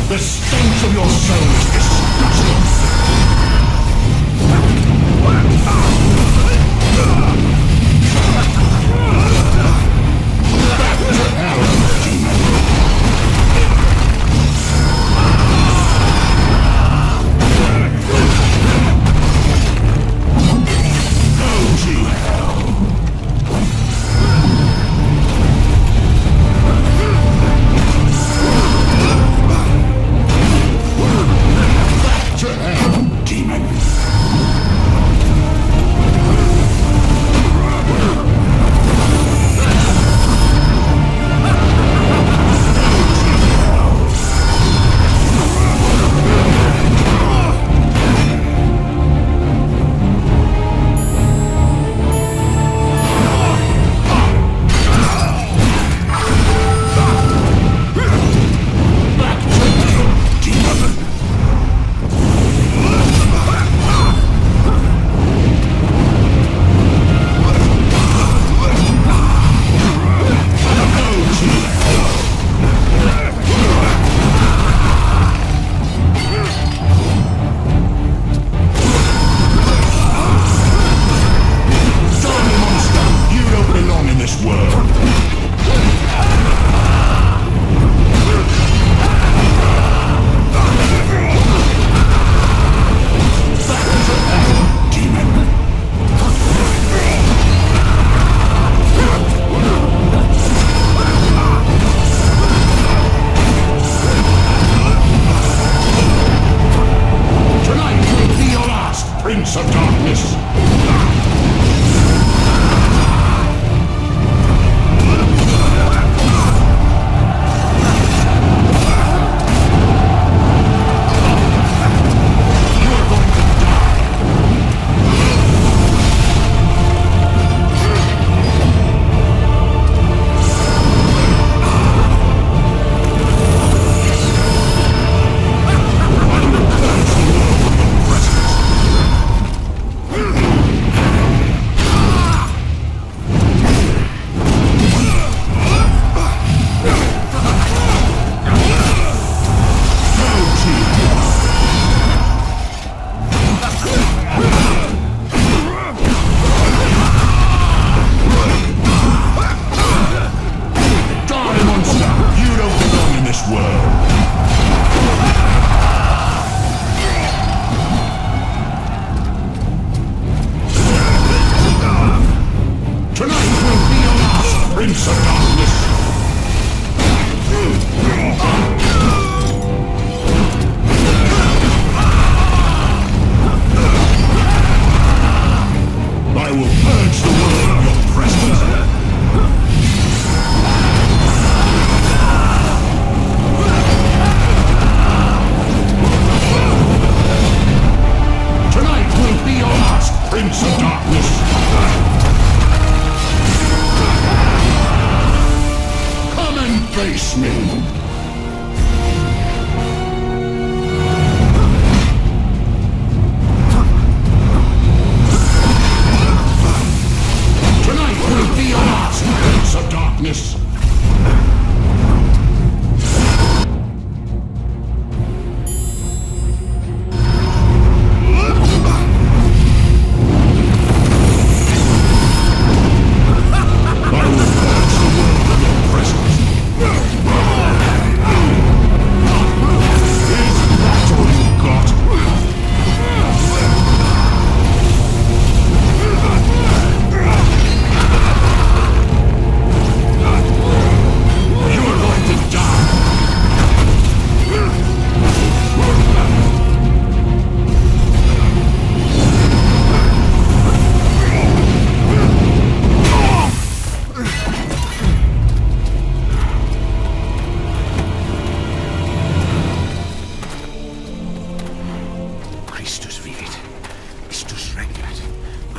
The stench of your souls is disgusting. Back to hell, demon. Go to hell. To hell, demon.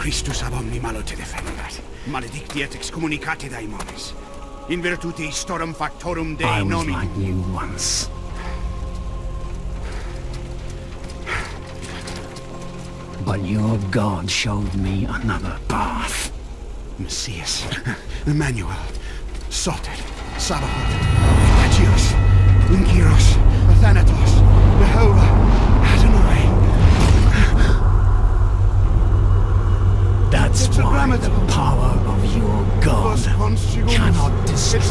Christus ab omni malo te defendat, maledictiet excommunicati daimones, in virtute storum factorum Dei I was nomi. like you once. But your God showed me another path. Messias, Emmanuel, Soter, Sabaoth, Agios, Unkiros, Athanatos, Jehovah, Adonai. That's why the power of your God cannot destroy.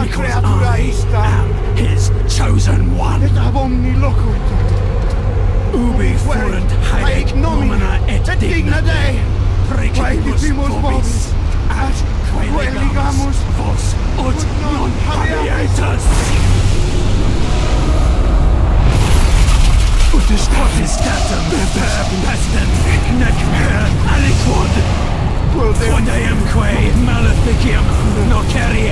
Because I am his chosen one. Et ab omni locuit. Ubi fuerunt haec nomina et digna Dei. Precipibus vobis, atque legamus vos ut non habietas. Ut statum per pestem nec per aliquod. Quod eamque maleficium nocere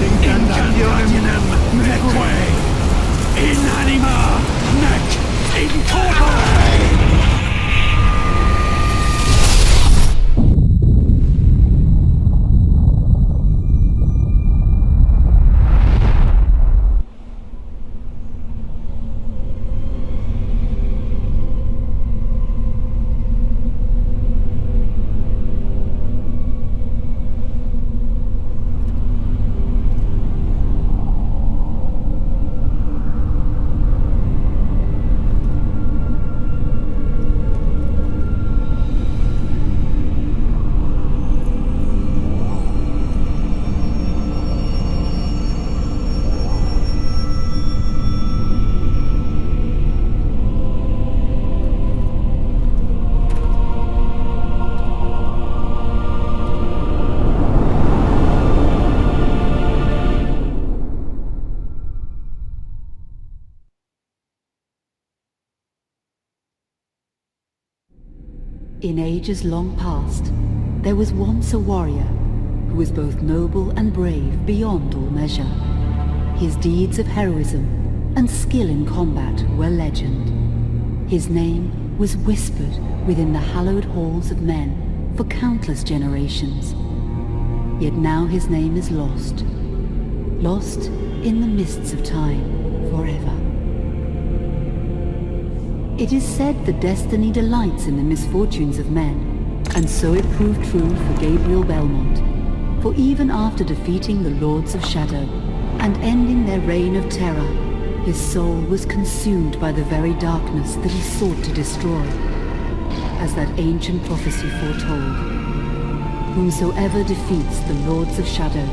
incantationem neque in anima nec in corpore. In ages long past, there was once a warrior who was both noble and brave beyond all measure. His deeds of heroism and skill in combat were legend. His name was whispered within the hallowed halls of men for countless generations. Yet now his name is lost. Lost in the mists of time forever. It is said that destiny delights in the misfortunes of men, and so it proved true for Gabriel Belmont. For even after defeating the Lords of Shadow and ending their reign of terror, his soul was consumed by the very darkness that he sought to destroy. As that ancient prophecy foretold, whomsoever defeats the Lords of Shadow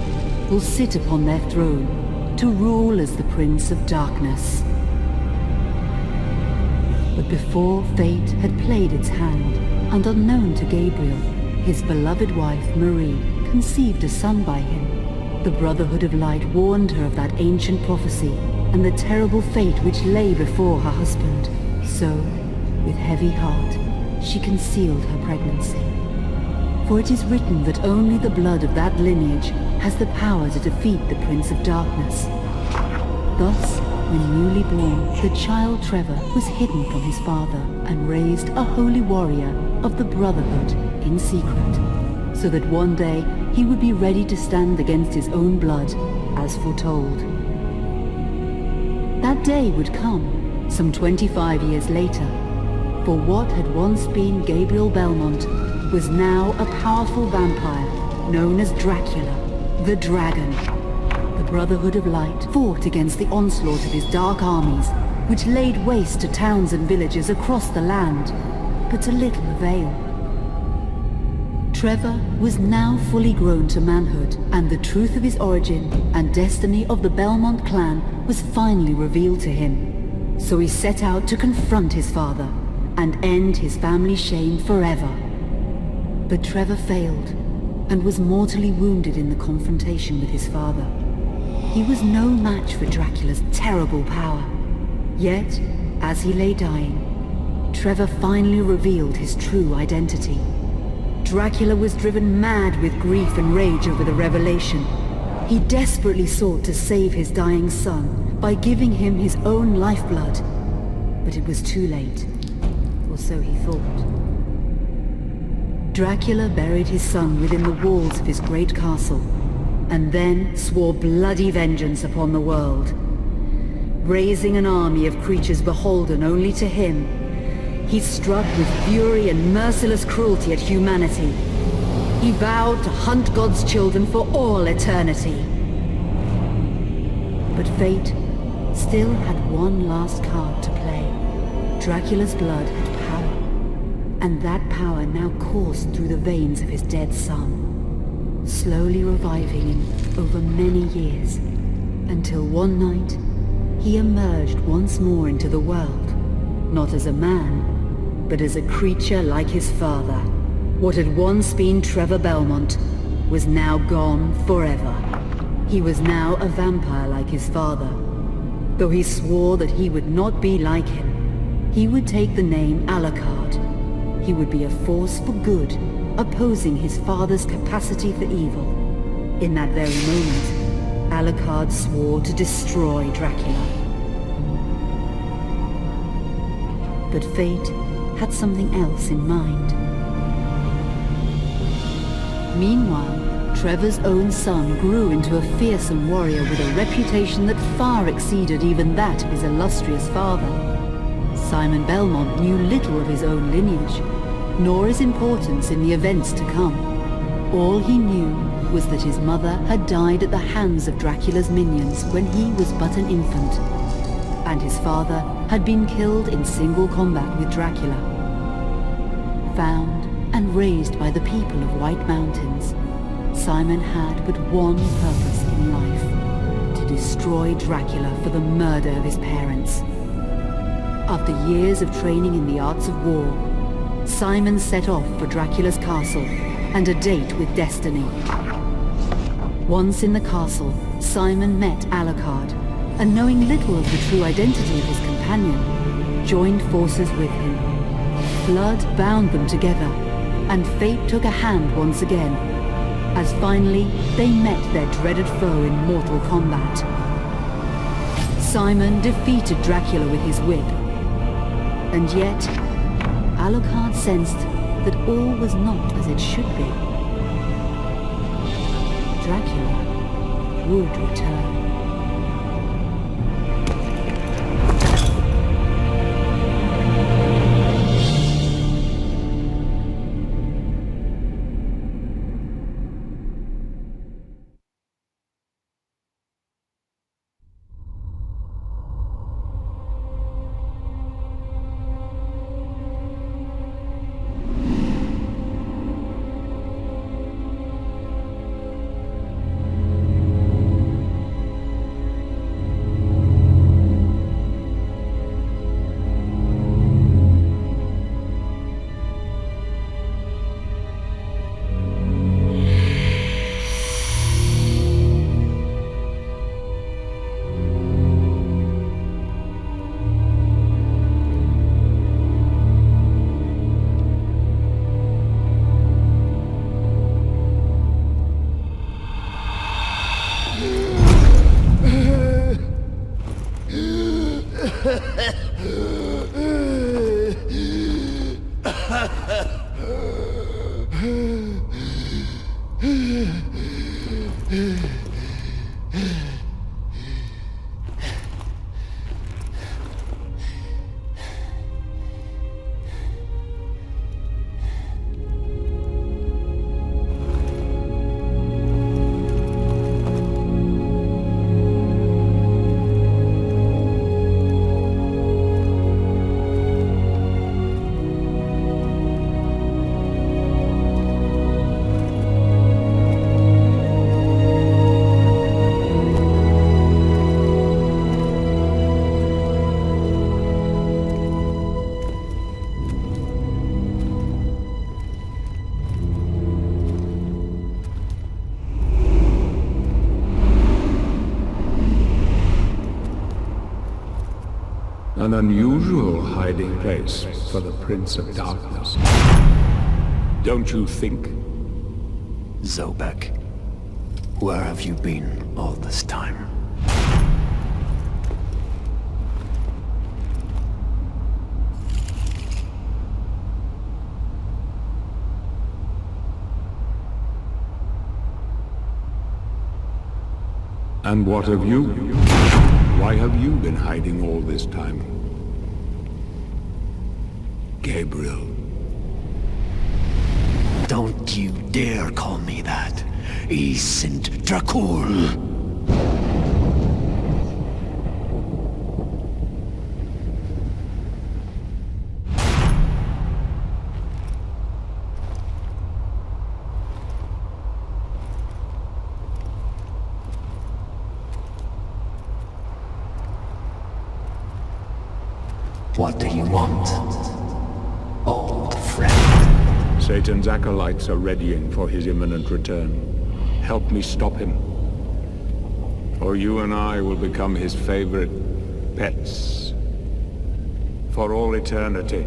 will sit upon their throne to rule as the Prince of Darkness. But before fate had played its hand, and unknown to Gabriel, his beloved wife Marie conceived a son by him. The Brotherhood of Light warned her of that ancient prophecy and the terrible fate which lay before her husband. So, with heavy heart, she concealed her pregnancy. For it is written that only the blood of that lineage has the power to defeat the Prince of Darkness. Thus, when newly born, the child Trevor was hidden from his father and raised a holy warrior of the Brotherhood in secret, so that one day he would be ready to stand against his own blood, as foretold. That day would come, some 25 years later, for what had once been Gabriel Belmont was now a powerful vampire known as Dracula, the Dragon. The Brotherhood of Light fought against the onslaught of his dark armies, which laid waste to towns and villages across the land, but to little avail. Trevor was now fully grown to manhood, and the truth of his origin and destiny of the Belmont clan was finally revealed to him. So he set out to confront his father and end his family shame forever. But Trevor failed and was mortally wounded in the confrontation with his father. He was no match for Dracula's terrible power. Yet, as he lay dying, Trevor finally revealed his true identity. Dracula was driven mad with grief and rage over the revelation. He desperately sought to save his dying son by giving him his own lifeblood. But it was too late, or so he thought. Dracula buried his son within the walls of his great castle, and then swore bloody vengeance upon the world. Raising an army of creatures beholden only to him, he struck with fury and merciless cruelty at humanity. He vowed to hunt God's children for all eternity. But fate still had one last card to play. Dracula's blood had power, and that power now coursed through the veins of his dead son, slowly reviving him over many years, until one night he emerged once more into the world, not as a man, but as a creature like his father. What had once been Trevor Belmont was now gone forever. He was now a vampire like his father. Though he swore that he would not be like him, he would take the name Alucard. He would be a force for good, opposing his father's capacity for evil. In that very moment, Alucard swore to destroy Dracula. But fate had something else in mind. Meanwhile, Trevor's own son grew into a fearsome warrior with a reputation that far exceeded even that of his illustrious father. Simon Belmont knew little of his own lineage, nor his importance in the events to come. All he knew was that his mother had died at the hands of Dracula's minions when he was but an infant, and his father had been killed in single combat with Dracula. Found and raised by the people of White Mountains, Simon had but one purpose in life: to destroy Dracula for the murder of his parents. After years of training in the arts of war, Simon set off for Dracula's castle and a date with destiny. Once in the castle, Simon met Alucard, and knowing little of the true identity of his companion, joined forces with him. Blood bound them together, and fate took a hand once again, as finally they met their dreaded foe in mortal combat. Simon defeated Dracula with his whip, and yet Alucard sensed that all was not as it should be. Dracula would return. An unusual hiding place for the Prince of Darkness. Don't you think? Zobek, where have you been all this time? And what of you? Why have you been hiding all this time? Gabriel. Don't you dare call me that. Saint Dracul. What do you want, old friend? Satan's acolytes are readying for his imminent return. Help me stop him, or you and I will become his favorite pets for all eternity.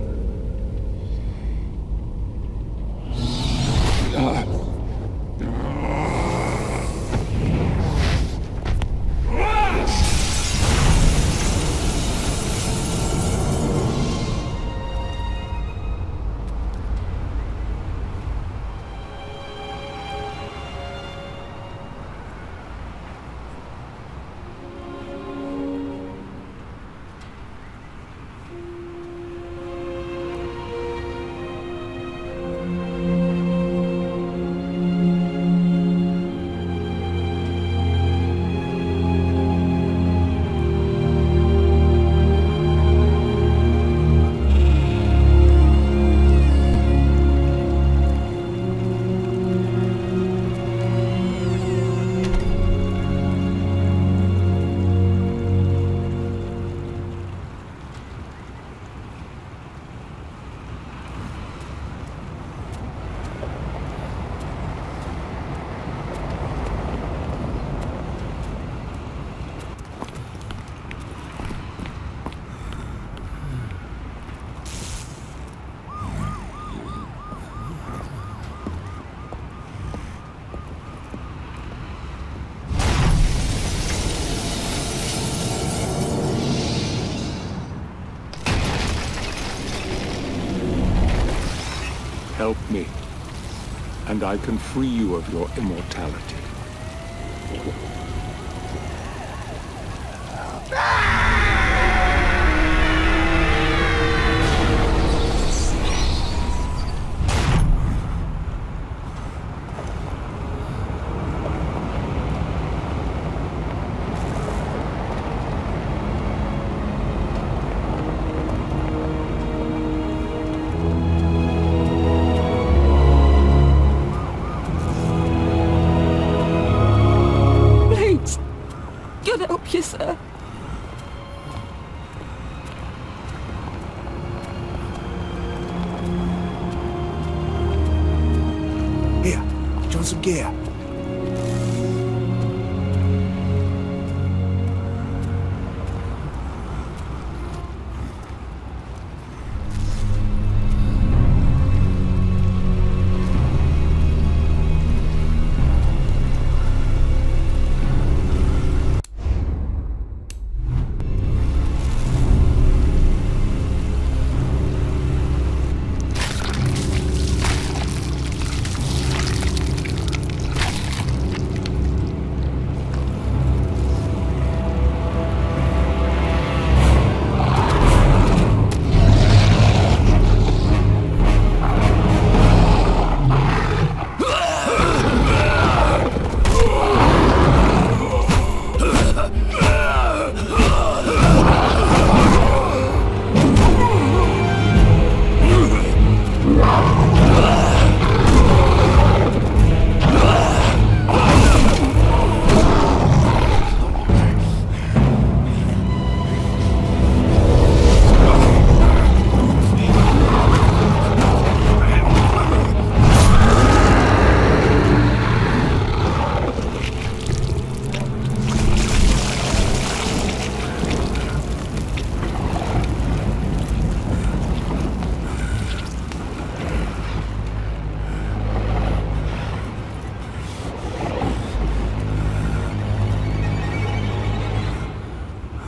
Help me, and I can free you of your immortality. Sir. Here, John, some gear.